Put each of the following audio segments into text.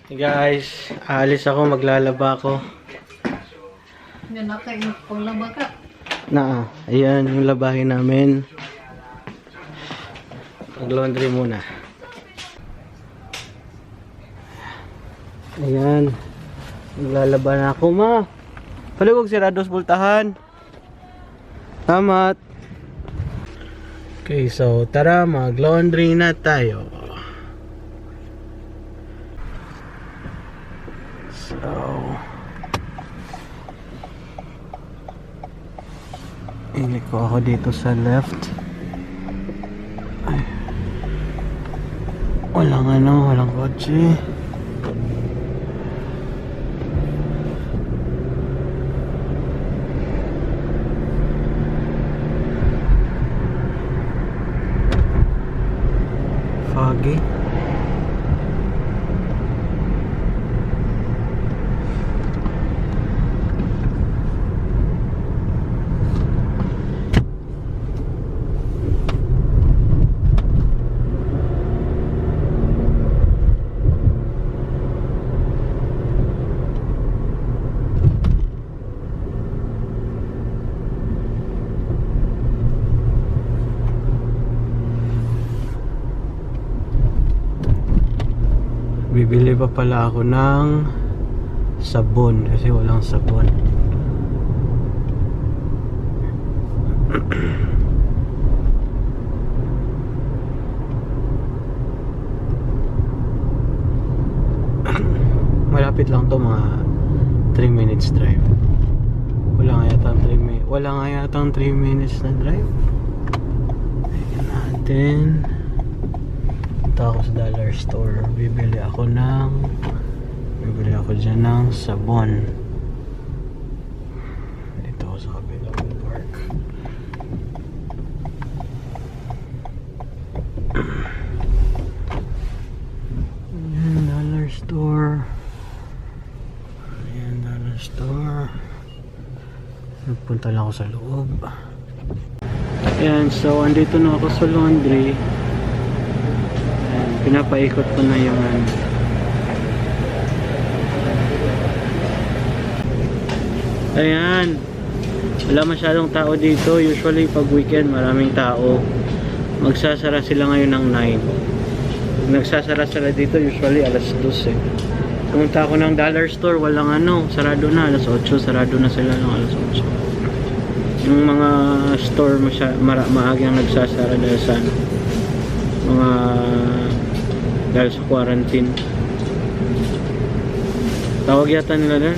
Hey guys, aalis ako, maglalaba ako. Yan na kayo kung laba ka. Ayan yung labahin namin. Mag-laundry muna. Ayan. Maglalaba na ako, ma. Paligog sirados bultahan. Tamat. Okay, so tara, mag-laundry na tayo. So iliko ako dito sa left. Ay. Walang kotse. Foggy. Bibili pa pala ako ng sabon kasi walang sabon. Malapit lang to, mga 3 minutes drive. Wala nga yatang 3 minutes na drive. Tingnan natin. Punta ako sa dollar store. Bibili ako dyan ng sabon. Dito ako sa kabilang park. Ayan, dollar store. Nagpunta lang ako sa loob. Ayan, so andito na ako sa laundry. Pinapaikot ko na yung ayan, wala masyadong tao dito. Usually pag weekend maraming tao. Magsasara sila ngayon ng 9. Nagsasara sila dito usually alas 12 eh. Pumunta ako ng dollar store, walang sarado na, alas 8 sarado na sila ng alas 8. Yung mga store maagang nagsasara dahil sa dahil sa quarantine. Tawag yata nila na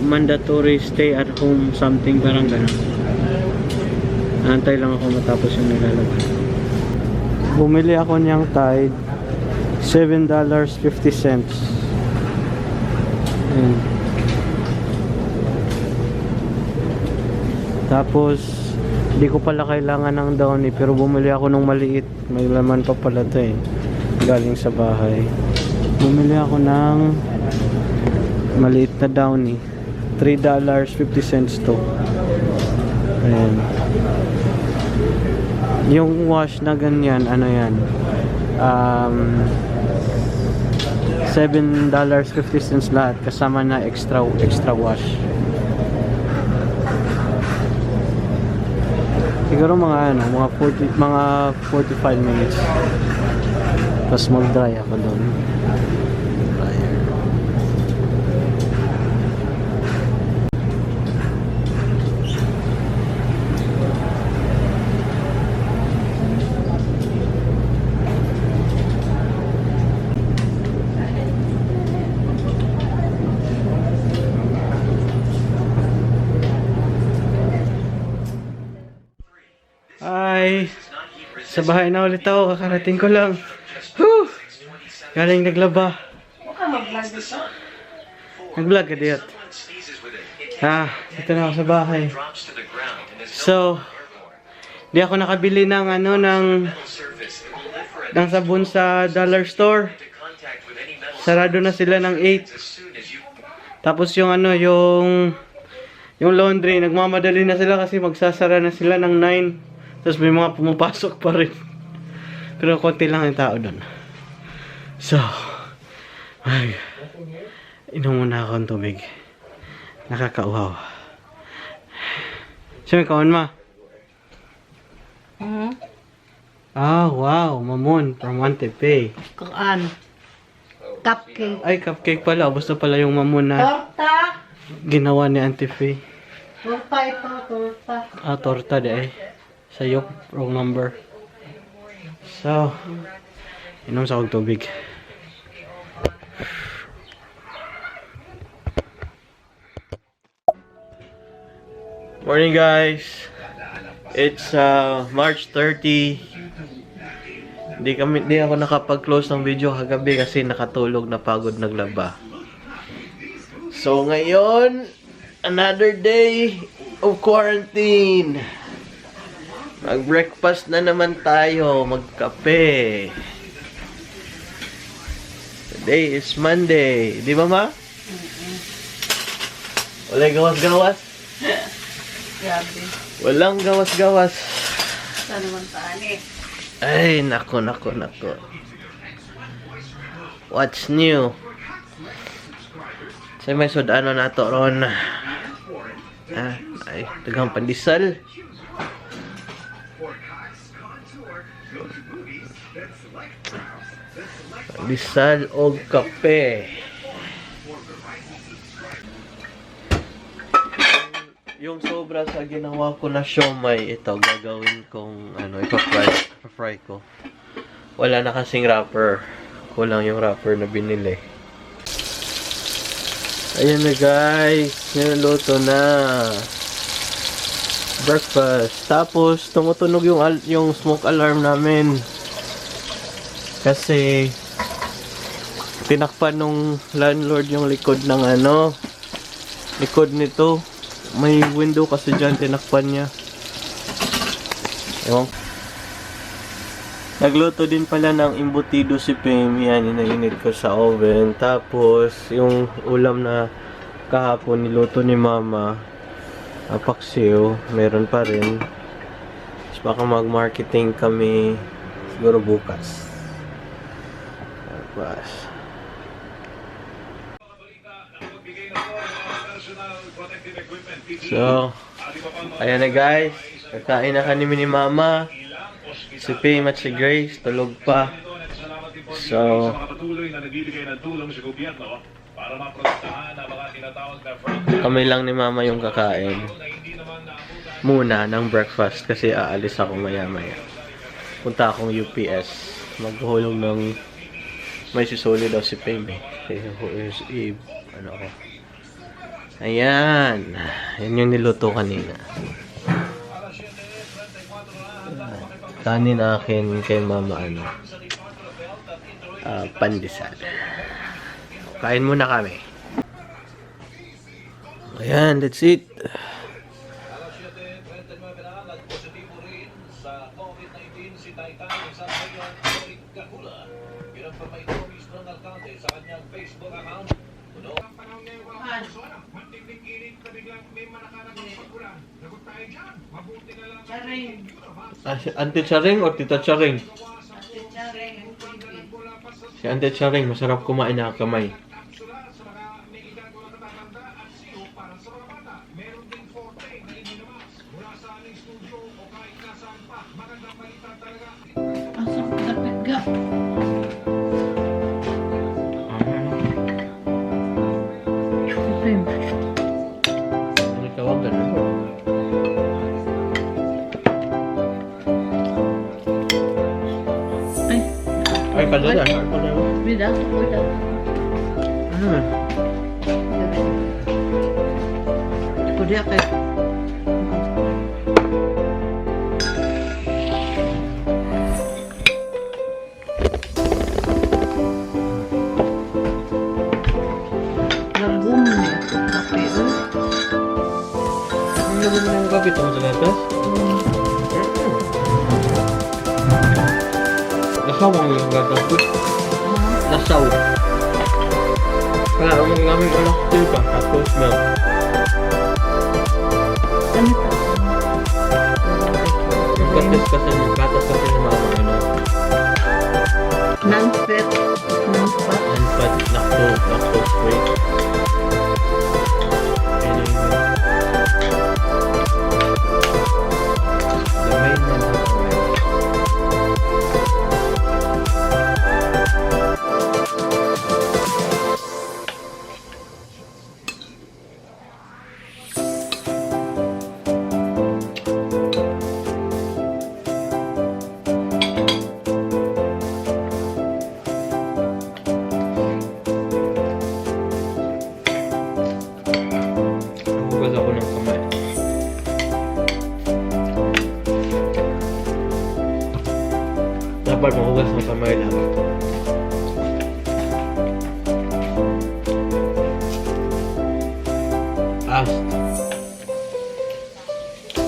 mandatory stay at home something, parang gano'n. Antay lang ako matapos yung nilalaban. Bumili ako niyang Tide, $7.50. Tapos hindi ko pala kailangan ng Downy, pero bumili ako ng maliit. May laman pa pala ito eh, galing sa bahay. Bumili ako ng maliit na Downy, $3.50 to. Ayan. Yung wash na ganyan, yan, $7.50 lahat, kasama na extra wash. Siguro mga 45 minutes. Tapos mag-dry ako doon. Ay, sa bahay na ulit ako, kakarating ko lang. Whew! Galing naglaba. Nag-vlog ka diyot. Dito na ako sa bahay. So, di ako nakabili ng ng sabon sa dollar store. Sarado na sila ng 8. Tapos yung yung laundry, nagmamadali na sila kasi magsasara na sila ng 9. Tapos may mga pumapasok pa rin. Pero konti lang yung tao doon. So, Ay, inom muna ako ng tubig. Nakakauhaw. Siyempre, kawan ma. Ah, wow. Mamon from Montepe. Kuan. Cupcake. Ay, cupcake pala. Basta pala yung mamon na Torta. ginawa ni Auntie Faye. Torta ito, torta. Ah, torta di ay. Sayok, wrong number. So, inom sa akong tubig. Morning guys. It's March 30. Di ako nakapag-close ng video kagabi kasi nakatulog na pagod naglaba. So ngayon, another day of quarantine. Mag-breakfast na naman tayo, magkape. Today is Monday. Di ba ma? Walay gawas-gawas. Grabe. Walang gawas-gawas. Saan naman tani? Ay, nako. What's new? Say may sudano na to ron. Ay, tagang pandesal. Pandesal o kape. Yung sobra sa ginawa ko na siomay, ito gagawin kong ipa-fry ko. Wala na kasing wrapper. Kulang yung wrapper na binili. Ayan na guys, niluluto na. Breakfast. Tapos tumutunog yung smoke alarm namin. Kasi tinakpan nung landlord yung likod ng likod nito. May window kasi dyan, tinakpan niya. Ewan. Nagluto din pala ng embutido si Pim. Yan, inainit ko sa oven. Tapos, yung ulam na kahapon niluto ni Mama, paksiw, meron pa rin. Tapos baka mag-marketing kami siguro bukas. Tapos, so, ayan na guys. Kakain na kami ni Mama. Si Pim at si Grace, tulog pa. So, kami lang ni Mama yung kakain. Muna ng breakfast kasi aalis ako maya-maya. Punta akong UPS. Maghuhulog ng may sisuli daw si Pim eh. Ano ako. Ayan. Yan yung niluto kanina. Kanin akin kay Mama pandesal. Kain muna kami. Ayan, that's it. Auntie Charing o Tita Charing? Si Auntie Charing, masarap kumain na kamay. Asa ko dapat ga? Pim. Ano tawagan mo? Ay, padala. Bida, bida. Ano man? Kudia kay. Lagum niya ito, kape. Ano naman na yung kapit mo sa latas? Nasaw ang yung latas ko. Nasaw. Kaya ang namin anak ka, tapos milk. Ano ito? Katis kasi ng katas kasi ng Mama Non-fat. Non-fat. and fat na lactose free. Ayan yung the main man ng kamay. Hugas ako ng kamay. Dapat mahugas ng kamay lang.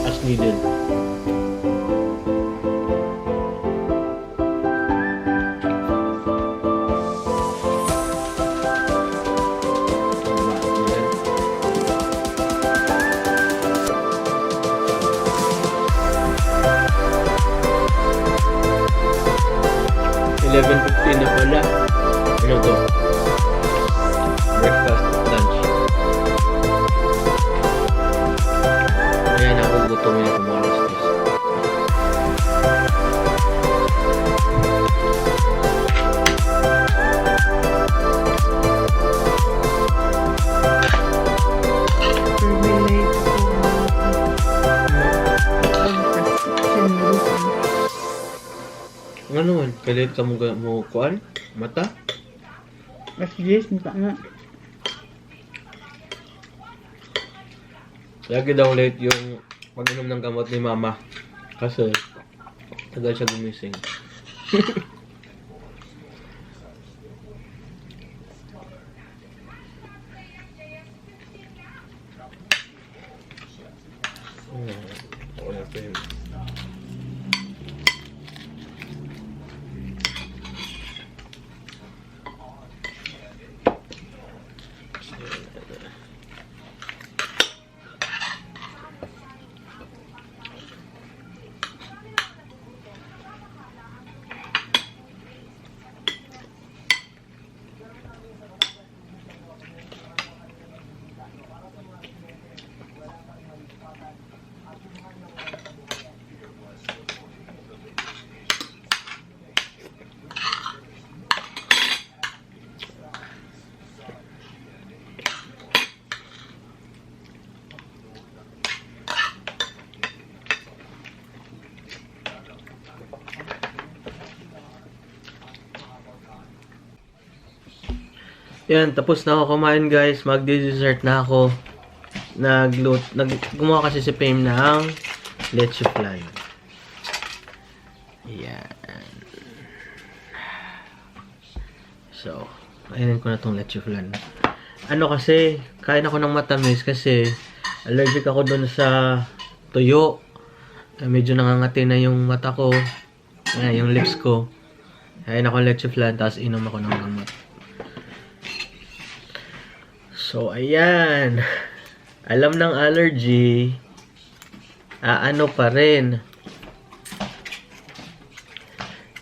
As needed. $11.15 na pala. Ano to? Breakfast, lunch. Ayan, nakugutom yun kung mga alas 10. Ano man? Kalit ka mo kuan? Mata? Mas yes, mata nga. Lagi daw late yung pag-inom ng gamot ni mama. Kasi tagal siya gumising. Wala pa yun. Yan, tapos na ako kumain guys. Magdi-dessert na ako. Gumawa kasi si Pam ng leche flan. Yan. So, kainin ko na tong leche flan. Ano kasi, kain ako ng matamis kasi allergic ako dun sa tuyo. Medyo nangangati na yung mata ko. Yung lips ko. Kain ako ng leche flan, tapos inom ako ng gamot. So, ayan. Alam ng allergy. Ano pa rin.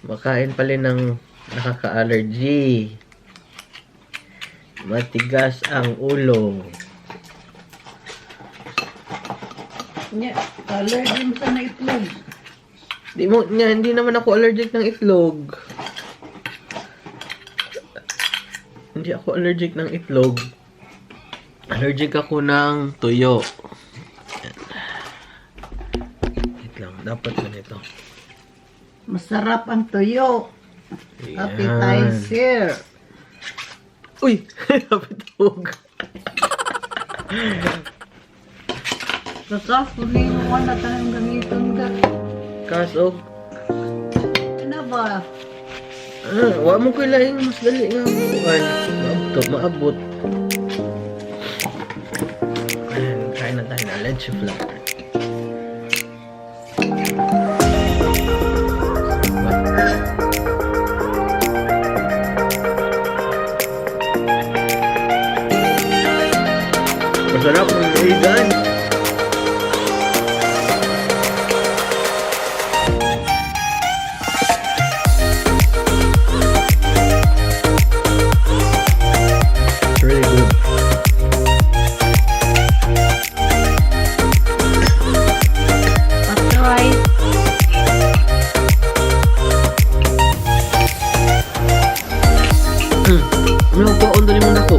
Makain pa rin ng nakaka-allergy. Matigas ang ulo. Nya, allergy sa na itlog. Hindi naman ako allergic ng itlog. Hindi ako allergic ng itlog. Allergic ako ng tuyo. Wait lang, dapat ganito. Masarap ang tuyo. Ayan. Appetizer. Uy! Napitog. Saka, kunin mo na tayong gamiton ka. Kaso, Ano ba? wala mo kailangan mas dali nga. Maabot. Ayan, kain na tayo na leche flan. Masarap ng igan. dali mo na po.